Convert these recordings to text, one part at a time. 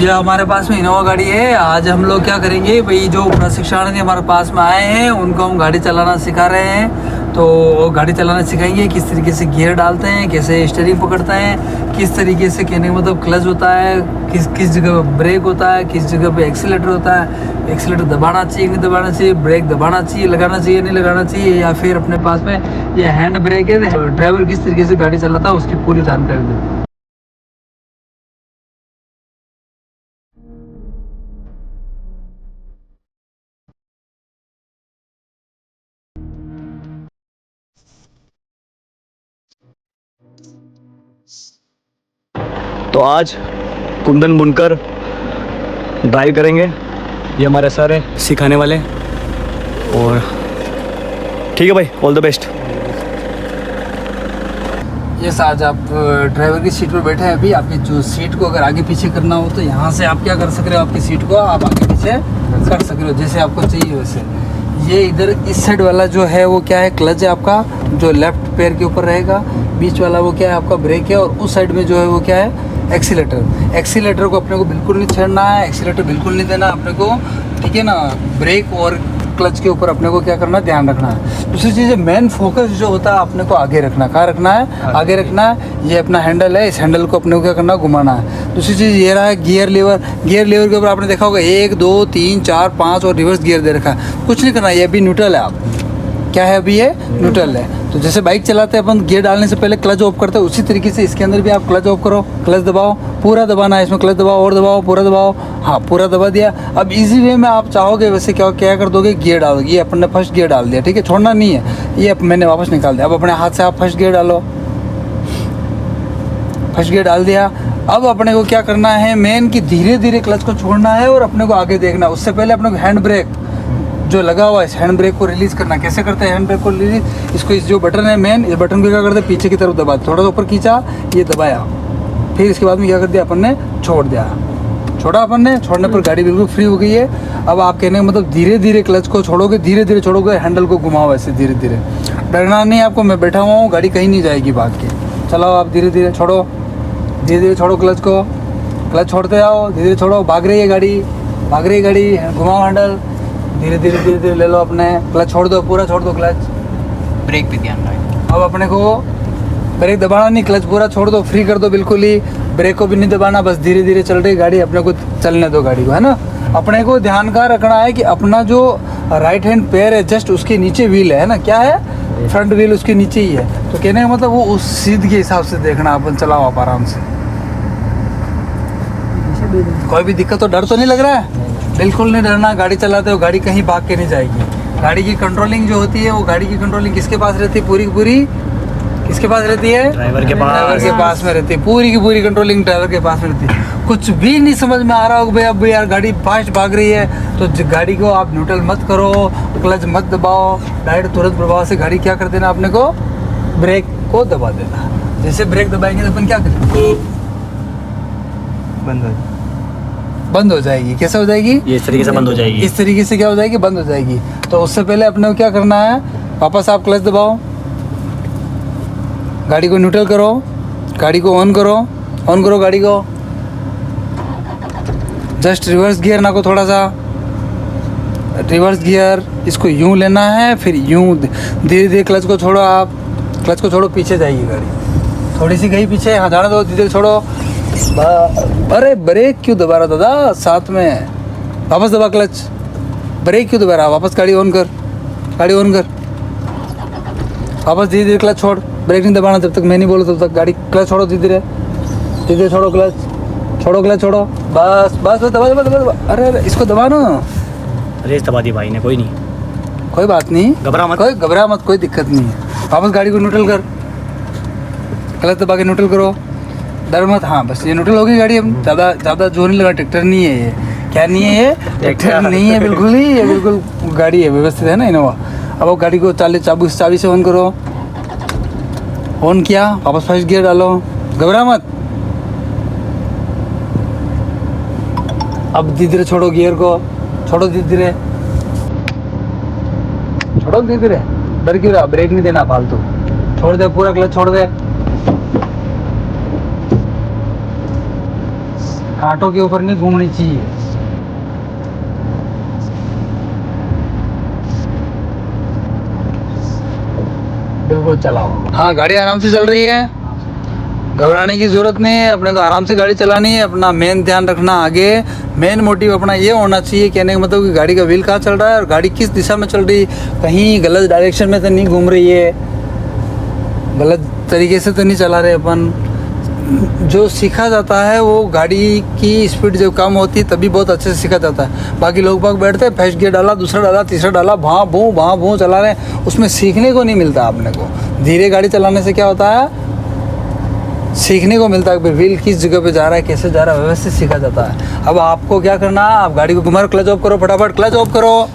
ये हमारे पास में इनोवा गाड़ी है। आज हम लोग क्या करेंगे भाई, जो प्रशिक्षणार्थी हमारे पास में आए हैं उनको हम गाड़ी चलाना सिखा रहे हैं। तो गाड़ी चलाना सिखाएंगे, किस तरीके से गियर डालते हैं, कैसे स्टीयरिंग पकड़ते हैं, किस तरीके से कहने का मतलब क्लच होता है, किस जगह ब्रेक होता है, किस जगह पे एक्सीलेटर होता है, एक्सीलेटर दबाना चाहिए नहीं दबाना चाहिए, ब्रेक दबाना चाहिए लगाना चाहिए नहीं लगाना चाहिए, या फिर अपने पास में ये हैंड ब्रेक है, ड्राइवर किस तरीके से गाड़ी चलाता है उसकी पूरी जानकारी दें। तो आज कुंदन बुनकर ड्राइव करेंगे। ये हमारे सर हैं सिखाने वाले। और ठीक है भाई, ऑल द बेस्ट। यस, आज आप ड्राइवर की सीट पर बैठे हैं। अभी आपकी जो सीट को अगर आगे पीछे करना हो तो यहाँ से आप क्या कर सक रहे हो, आपकी सीट को आप आगे पीछे कर सक रहे हो जैसे आपको चाहिए वैसे। ये इधर इस साइड वाला जो है वो क्या है, क्लच है आपका, जो लेफ्ट पैर के ऊपर रहेगा। बीच वाला वो क्या है, आपका ब्रेक है। और उस साइड में जो है वो क्या है, एक्सीलेटर। एक्सीलेटर को अपने को बिल्कुल नहीं छेड़ना है, एक्सीलेटर बिल्कुल नहीं देना अपने को, ठीक है ना। ब्रेक और क्लच के ऊपर अपने को क्या करना है, ध्यान रखना है। दूसरी चीज़ है, मेन फोकस जो होता है अपने को आगे रखना। कहाँ रखना है, आगे रखना है। ये अपना हैंडल है, इस हैंडल को अपने को क्या करना है, घुमाना है। दूसरी चीज़ ये रहा है गियर लीवर। गियर लीवर के ऊपर आपने देखा होगा 1 2 3 4 5 और रिवर्स गियर दे रखा है। कुछ नहीं करना, ये अभी न्यूट्रल है। आप क्या है, अभी ये न्यूट्रल है। तो जैसे बाइक चलाते हैं अपन, गियर डालने से पहले क्लच ऑफ करते हैं, उसी तरीके से इसके अंदर भी आप क्लच ऑफ करो, क्लच दबाओ, पूरा दबाना है इसमें, क्लच दबाओ और दबाओ, पूरा दबाओ। हाँ, पूरा दबा दिया। अब इजी वे में आप चाहोगे वैसे क्या क्या कर दोगे, गियर डाल दोगे। ये अपन ने फर्स्ट गियर डाल दिया, ठीक है, छोड़ना नहीं है। ये मैंने वापस निकाल दिया। अब अपने हाथ से आप फर्स्ट गियर डालो, फर्स्ट गियर डाल दिया। अब अपने को क्या करना है, मेन कि धीरे धीरे क्लच को छोड़ना है और अपने को आगे देखना है। उससे पहले अपने को हैंड ब्रेक जो लगा हुआ है, इस हैंड ब्रेक को रिलीज़ करना। कैसे करते हैं हैंड ब्रेक को रिलीज, इसको इस जो बटन है मेन, इस बटन को क्या करते हैं, पीछे की तरफ दबा, थोड़ा सा ऊपर खींचा, ये दबाया, फिर इसके बाद में क्या कर दिया अपन ने, छोड़ दिया। छोड़ा अपन ने, छोड़ने पर गाड़ी बिल्कुल फ्री हो गई है। अब आप कहने का मतलब धीरे धीरे क्लच को छोड़ोगे, धीरे धीरे छोड़ोगे, हैंडल को घुमाओ ऐसे धीरे धीरे। डरना नहीं आपको, मैं बैठा हुआ हूँ, गाड़ी कहीं नहीं जाएगी भाग के। चलाओ आप धीरे धीरे, छोड़ो, धीरे धीरे छोड़ो क्लच को, क्लच छोड़ते जाओ, धीरे धीरे छोड़ो। भाग रही है गाड़ी, भाग रही है गाड़ी, घुमाओ हैंडल, धीरे धीरे धीरे धीरे ले लो अपने, क्लच छोड़ दो, पूरा छोड़ दो क्लच। ब्रेक पे ध्यान रखें। अब अपने को ब्रेक दबाना नहीं, क्लच पूरा छोड़ दो, फ्री कर दो बिल्कुल ही। ब्रेक को भी नहीं दबाना, बस धीरे धीरे चल रही गाड़ी, अपने को चलने दो गाड़ी को, है ना। अपने को ध्यान का रखना है कि अपना जो राइट हैंड पैर है जस्ट उसके नीचे व्हील है ना, क्या है, फ्रंट व्हील उसके नीचे ही है। तो कहने का मतलब वो उस सीध के हिसाब से देखना, अपन चलाओ आप आराम से। कोई भी दिक्कत तो, डर तो नहीं लग रहा है, बिल्कुल नहीं डरना। गाड़ी चलाते हो, गाड़ी कहीं भाग के नहीं जाएगी। गाड़ी की कंट्रोलिंग जो होती है, वो गाड़ी की कंट्रोलिंग किसके पास रहती है, पूरी की पूरी किसके पास रहती है, ड्राइवर के पास। ड्राइवर के पास में रहती है। पूरी की पूरी कंट्रोलिंग ड्राइवर के पास में रहती है। कुछ भी नहीं समझ में आ रहा हो भाई, अब यार गाड़ी फास्ट भाग रही है, तो गाड़ी को आप न्यूट्रल मत करो, क्लच मत दबाओ, डायरेक्ट तुरंत प्रभाव से गाड़ी क्या कर देना, अपने को ब्रेक को दबा देना। जैसे ब्रेक दबाएंगे तो अपन क्या करेंगे, बंद हो जाएगी। कैसे हो जाएगी, ये इस तरीके से बंद हो जाएगी। इस तरीके से क्या हो जाएगी, बंद हो जाएगी। तो उससे पहले अपने को क्या करना है, वापस आप क्लच दबाओ, गाड़ी को न्यूट्रल करो, गाड़ी को ऑन करो, ऑन करो गाड़ी को, जस्ट रिवर्स गियर ना को थोड़ा सा रिवर्स गियर, इसको यूं लेना है, फिर यूं धीरे धीरे क्लच को छोड़ो। आप क्लच को छोड़ो, पीछे जाएगी गाड़ी, थोड़ी सी गई पीछे, हाँ जाने दो, धीरे धीरे छोड़ो। अरे ब्रेक क्यों दबा रहा दादा, साथ में वापस दबा क्लच, ब्रेक क्यों दबा रहा, वापस गाड़ी ऑन कर, गाड़ी ऑन कर, वापस धीरे धीरे क्लच छोड़। ब्रेक नहीं दबाना जब तक मैं नहीं बोलूँ तब तक, गाड़ी क्लच छोड़ो, धीरे धीरे धीरे धीरे छोड़ो क्लच, छोड़ो क्लच छोड़ो, बस बस बस दबा दबा दबा दबा। अरे इसको दबा ना, रेस दबा दी भाई ने, कोई नहीं, कोई बात नहीं, घबरा मत, कोई घबरा मत, कोई दिक्कत नहीं है। वापस गाड़ी को न्यूट्रल कर, क्लच दबा के न्यूट्रल करो, डर मत। हाँ बस ये न्यूट्रल हो गई गाड़ी। अब ज़्यादा ज़्यादा जोर नहीं लगा, ट्रैक्टर नहीं है ये, क्या नहीं है ये, ट्रैक्टर नहीं है बिल्कुल ही, ये बिल्कुल गाड़ी है, व्यवस्थित है ना इनोवा। अब गाड़ी को चाबी से ऑन करो, ऑन किया, वापस फर्स्ट गियर डालो, घबरा मत। अब धीरे धीरे छोड़ो गियर को, छोड़ो धीरे धीरे, छोड़ो धीरे धीरे, डर क्यों रहा, ब्रेक नहीं देना फालतू, छोड़ दे पूरा क्लच छोड़ दे। कांटों के ऊपर नहीं घूमनी चाहिए। बिल्कुल चलाओ। हाँ, गाड़ी आराम से चल रही है, घबराने की जरूरत नहीं है। अपने को आराम से गाड़ी चलानी है। अपना मेन ध्यान रखना, आगे मेन मोटिव अपना ये होना चाहिए, कहने का मतलब कि गाड़ी का व्हील कहाँ चल रहा है और गाड़ी किस दिशा में चल रही है। कहीं गलत डायरेक्शन में तो नहीं घूम रही है, गलत तरीके से तो नहीं चला रहे अपन। जो सीखा जाता है वो गाड़ी की स्पीड जब कम होती है तभी बहुत अच्छे से सीखा जाता है। बाकी लोग बाग बैठते हैं, फर्स्ट गियर डाला, दूसरा डाला, तीसरा डाला, भाँ भूँ चला रहे हैं, उसमें सीखने को नहीं मिलता। आपने को धीरे गाड़ी चलाने से क्या होता है, सीखने को मिलता है कि व्हील किस जगह पे जा रहा है, कैसे जा रहा है, व्यवस्थित सीखा जाता है। अब आपको क्या करना है, आप गाड़ी को घुमा, क्लच ऑफ करो, फटाफट क्लच ऑफ करो।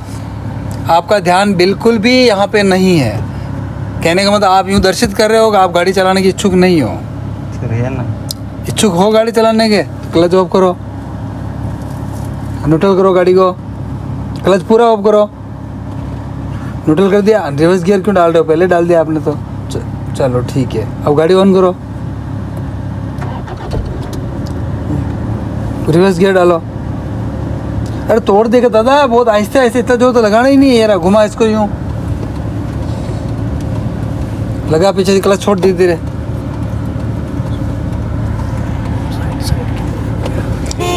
आपका ध्यान बिल्कुल भी यहाँ पे नहीं है। कहने का मतलब आप यूँ दर्शित कर रहे हो कि आप गाड़ी चलाने की इच्छुक नहीं हो। ना इच्छुक हो गाड़ी चलाने के, क्लच ऑफ करो, न्यूट्रल करो गाड़ी को, क्लच पूरा ऑफ करो। न्यूट्रल कर दिया, रिवर्स गियर क्यों डाल रहे हो, पहले डाल दिया आपने तो। चलो ठीक है, अब गाड़ी ऑन करो, रिवर्स गियर डालो। अरे तोड़ देगा दादा, बहुत आहिस्ते आहिस्ते, इतना जोर तो लगाना ही नहीं है यार। घुमा इसको यूं, लगा पीछे, क्लच छोड़ धीरे धीरे।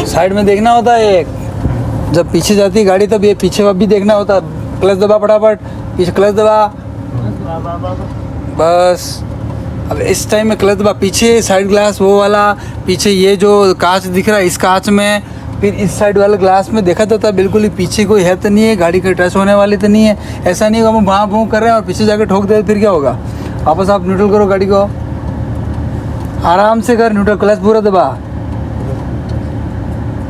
साइड में देखना होता है एक, जब पीछे जाती है गाड़ी तब ये पीछे भी देखना होता है। क्लच दबा फटाफट, पीछे क्लच दबा, बस। अब इस टाइम में क्लच दबा, पीछे साइड ग्लास वो वाला, पीछे ये जो कांच दिख रहा है इस कांच में, फिर इस साइड वाले ग्लास में देखा जाता है बिल्कुल ही पीछे कोई है तो नहीं है, गाड़ी का टच होने वाली तो नहीं है। ऐसा नहीं होगा हम भाँ भूँ कर रहे हैं और पीछे जाकर ठोक दे, फिर क्या होगा। वापस आप न्यूट्रल करो गाड़ी को, आराम से कर न्यूट्रल, क्लच पूरा दबा।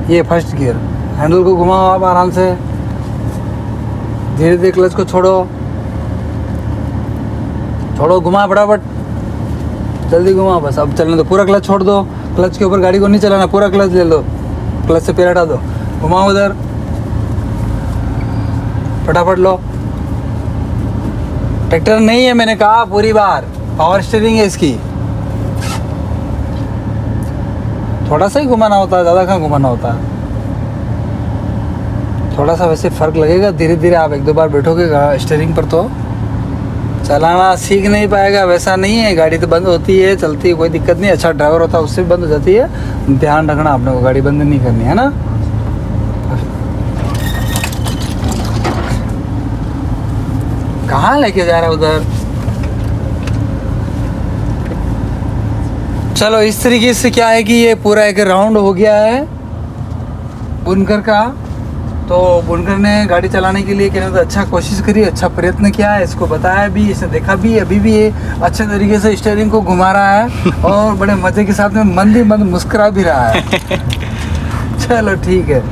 ये फर्स्ट गियर, हैंडल को घुमाओ आप आराम से, धीरे धीरे क्लच को छोड़ो, घुमा फटाफट, जल्दी घुमाओ बस। अब चलने दो, पूरा क्लच छोड़ दो, क्लच के ऊपर गाड़ी को नहीं चलाना, पूरा क्लच ले लो, क्लच से पैर हटा दो, घुमाओ उधर, फटाफट लो। ट्रैक्टर नहीं है मैंने कहा, पूरी बार पावर स्टीयरिंग है इसकी। थोड़ा सा ही घुमाना होता है, ज़्यादा कहाँ घुमाना होता है। थोड़ा सा वैसे फ़र्क लगेगा, धीरे धीरे आप एक दो बार बैठोगे स्टीयरिंग पर तो चलाना सीख नहीं पाएगा। वैसा नहीं है, गाड़ी तो बंद होती है, चलती है, कोई दिक्कत नहीं। अच्छा ड्राइवर होता है उससे भी बंद हो जाती है। ध्यान रखना आपने को, गाड़ी बंद नहीं करनी है ना। कहाँ लेके जा रहा है उधर। चलो इस तरीके से क्या है कि ये पूरा एक राउंड हो गया है बुनकर का। तो बुनकर ने गाड़ी चलाने के लिए कहने तो अच्छा कोशिश करी, अच्छा प्रयत्न किया है, इसको बताया भी, इसे देखा भी, अभी भी ये अच्छे तरीके से स्टीयरिंग को घुमा रहा है और बड़े मज़े के साथ में मंद ही मंद मुस्कुरा भी रहा है। चलो ठीक है।